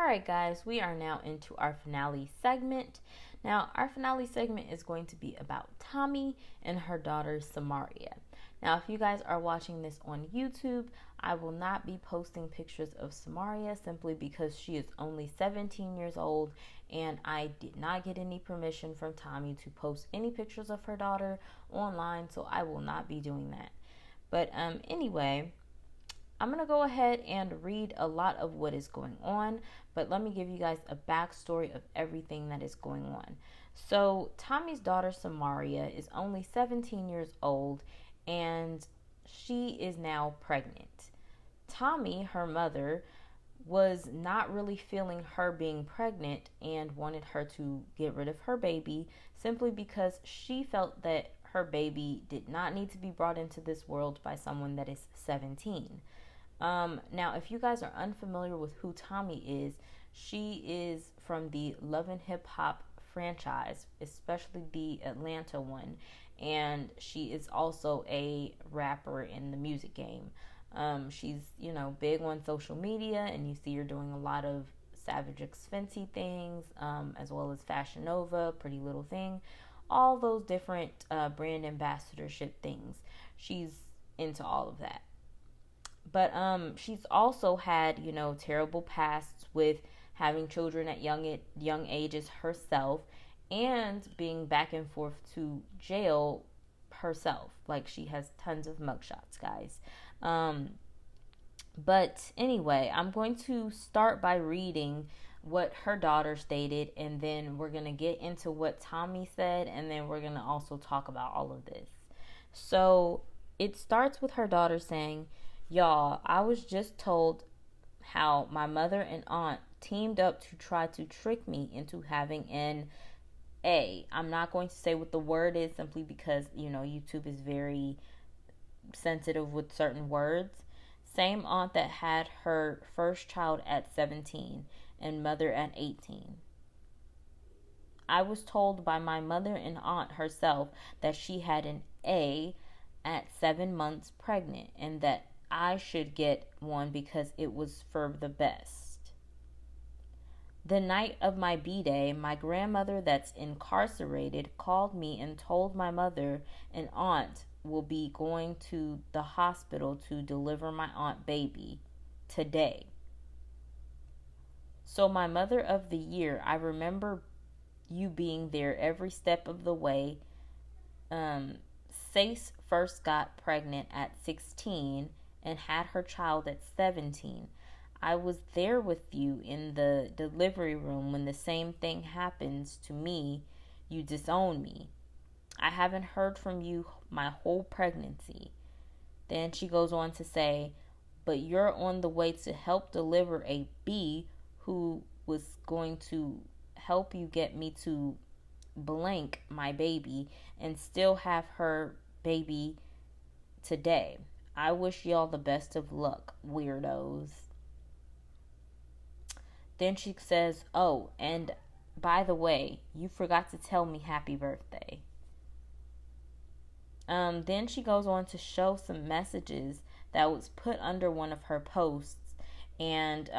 Alright, guys, we are now into our finale segment. Now, our finale segment is going to be about Tommie and her daughter Samaria. Now, if you guys are watching this on YouTube, I will not be posting pictures of Samaria simply because she is only 17 years old and I did not get any permission from Tommie to post any pictures of her daughter online, so I will not be doing that. But anyway, I'm going to go ahead and read a lot of what is going on, but let me give you guys a backstory of everything that is going on. So, Tommie's daughter Samaria is only 17 years old, and she is now pregnant. Tommie, her mother, was not really feeling her being pregnant and wanted her to get rid of her baby simply because she felt that her baby did not need to be brought into this world by someone that is 17. Now, if you guys are unfamiliar with who Tommie is, she is from the Love and Hip Hop franchise, especially the Atlanta one, and she is also a rapper in the music game. She's, big on social media, and you see her doing a lot of Savage X Fenty things, as well as Fashion Nova, Pretty Little Thing, all those different brand ambassadorship things. She's into all of that. But she's also had, terrible pasts with having children at young ages herself and being back and forth to jail herself. Like, she has tons of mugshots, guys. But anyway, I'm going to start by reading what her daughter stated, and then we're going to get into what Tommie said, and then we're going to also talk about all of this. So it starts with her daughter saying, "Y'all, I was just told how my mother and aunt teamed up to try to trick me into having an A." I'm not going to say what the word is simply because, YouTube is very sensitive with certain words. Same aunt that had her first child at 17 and mother at 18. I was told by my mother and aunt herself that she had an A at 7 months pregnant and that I should get one because it was for the best. The night of my B-Day, my grandmother that's incarcerated called me and told my mother and aunt will be going to the hospital to deliver my aunt baby today. So my mother of the year, I remember you being there every step of the way. Sace first got pregnant at 16 and had her child at 17. I was there with you in the delivery room when the same thing happens to me. You disown me. I haven't heard from you my whole pregnancy." Then she goes on to say, "But you're on the way to help deliver a B who was going to help you get me to blank my baby and still have her baby today. I wish y'all the best of luck, weirdos." Then she says, "Oh, and by the way, you forgot to tell me happy birthday." Then she goes on to show some messages that was put under one of her posts, and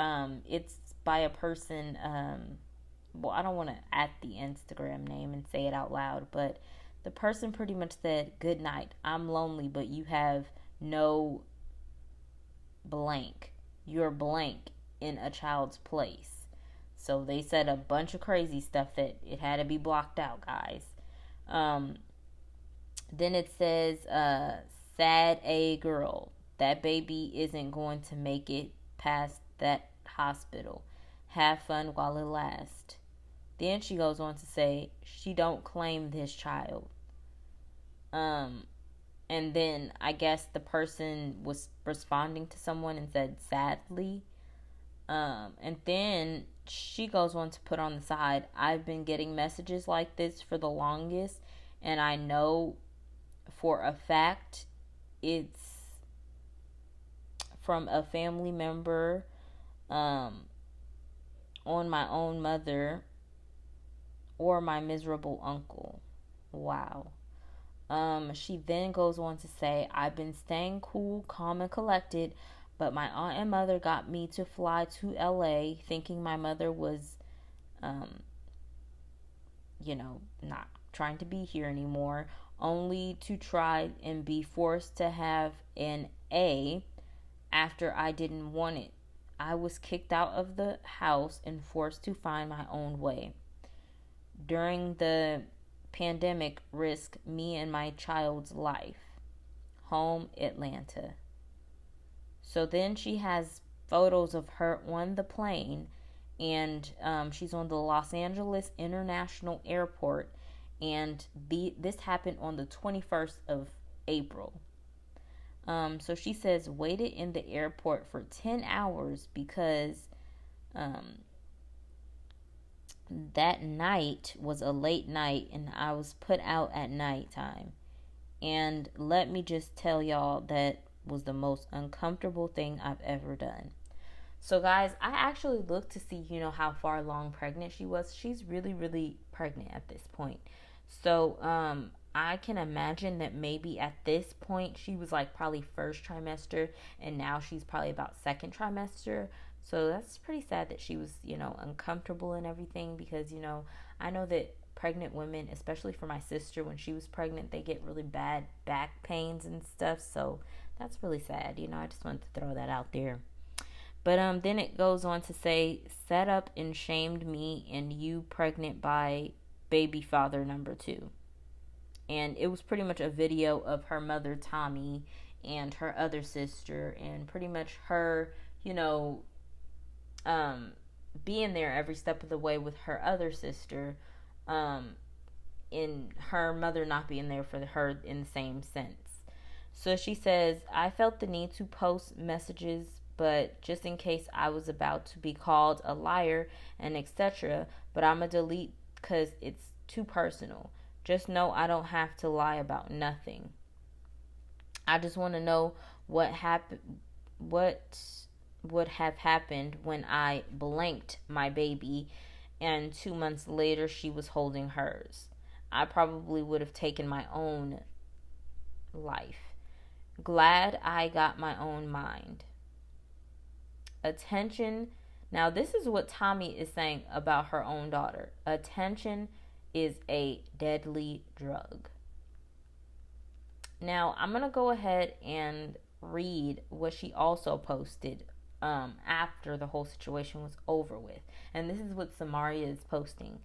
it's by a person, I don't want to add the Instagram name and say it out loud, but the person pretty much said, "Good night, I'm lonely, but you have no blank. You're blank in a child's place." So they said a bunch of crazy stuff that it had to be blocked out, guys. Then it says, "Sad A girl. That baby isn't going to make it past that hospital. Have fun while it lasts." Then she goes on to say, "She don't claim this child." And then I guess the person was responding to someone and said, "Sadly." And then she goes on to put on the side, "I've been getting messages like this for the longest, and I know for a fact it's from a family member on my own mother or my miserable uncle." Wow. She then goes on to say, "I've been staying cool, calm, and collected, But my aunt and mother got me to fly to LA thinking my mother was, not trying to be here anymore, only to try and be forced to have an A after I didn't want it. I was kicked out of the house and forced to find my own way. During the pandemic, risk me and my child's life. Home, Atlanta. So then she has photos of her on the plane, and she's on the Los Angeles International Airport, and this happened on the 21st of April. So she says, waited in the airport for 10 hours because that night was a late night and I was put out at nighttime. And let me just tell y'all, that was the most uncomfortable thing I've ever done. So guys, I actually looked to see, how far along pregnant she was. She's really, really pregnant at this point. So, I can imagine that maybe at this point she was like probably first trimester, and now she's probably about second trimester. So that's pretty sad that she was, uncomfortable and everything, because, I know that pregnant women, especially for my sister, when she was pregnant, they get really bad back pains and stuff. So that's really sad. I just wanted to throw that out there. But then it goes on to say, set up and shamed me and you pregnant by baby father number 2. And it was pretty much a video of her mother, Tommie, and her other sister, and pretty much her, being there every step of the way with her other sister, and her mother not being there for her in the same sense. So she says, I felt the need to post messages, but just in case I was about to be called a liar and etc., but I'ma delete because it's too personal. Just know I don't have to lie about nothing. I just want to know what would have happened when I blanked my baby and 2 months later she was holding hers. I probably would have taken my own life. Glad I got my own mind. Attention. Now this is what Tommie is saying about her own daughter. Attention is a deadly drug. Now, I'm going to go ahead and read what she also posted after the whole situation was over with. And this is what Samaria is posting.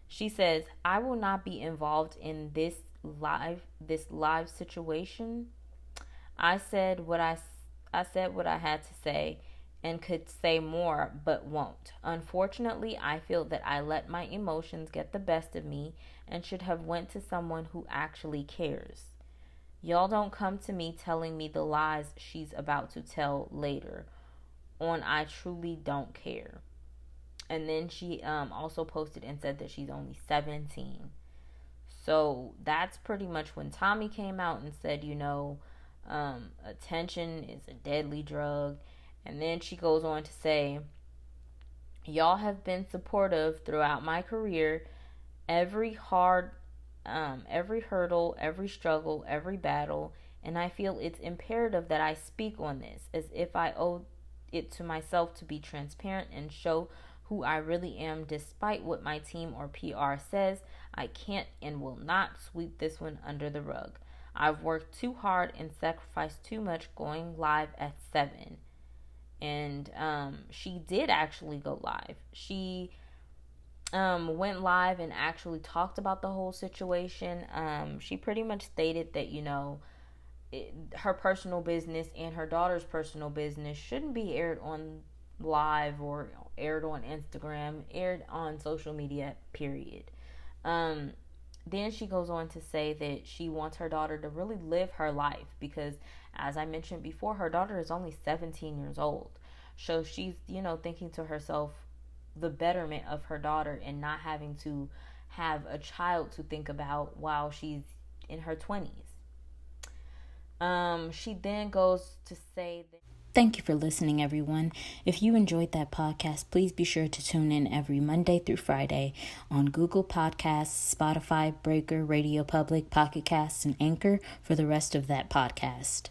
She says, I will not be involved in this live situation. I said what I had to say and could say more, but won't. Unfortunately, I feel that I let my emotions get the best of me and should have went to someone who actually cares. Y'all don't come to me telling me the lies she's about to tell later on. I truly don't care. And then she also posted and said that she's only 17. So that's pretty much when Tommie came out and said, attention is a deadly drug. And then she goes on to say, y'all have been supportive throughout my career. Every hurdle, every struggle, every battle. And I feel it's imperative that I speak on this as if I owe it to myself to be transparent and show who I really am, despite what my team or PR says. I can't and will not sweep this one under the rug. I've worked too hard and sacrificed too much going live at 7. And she did actually go live. She went live and actually talked about the whole situation. She pretty much stated that, her personal business and her daughter's personal business shouldn't be aired on live or aired on Instagram, aired on social media, period. Then she goes on to say that she wants her daughter to really live her life because, as I mentioned before, her daughter is only 17 years old. So she's, thinking to herself the betterment of her daughter and not having to have a child to think about while she's in her 20s. She then goes to say that. Thank you for listening, everyone. If you enjoyed that podcast, please be sure to tune in every Monday through Friday on Google Podcasts, Spotify, Breaker, Radio Public, Pocketcasts, and Anchor for the rest of that podcast.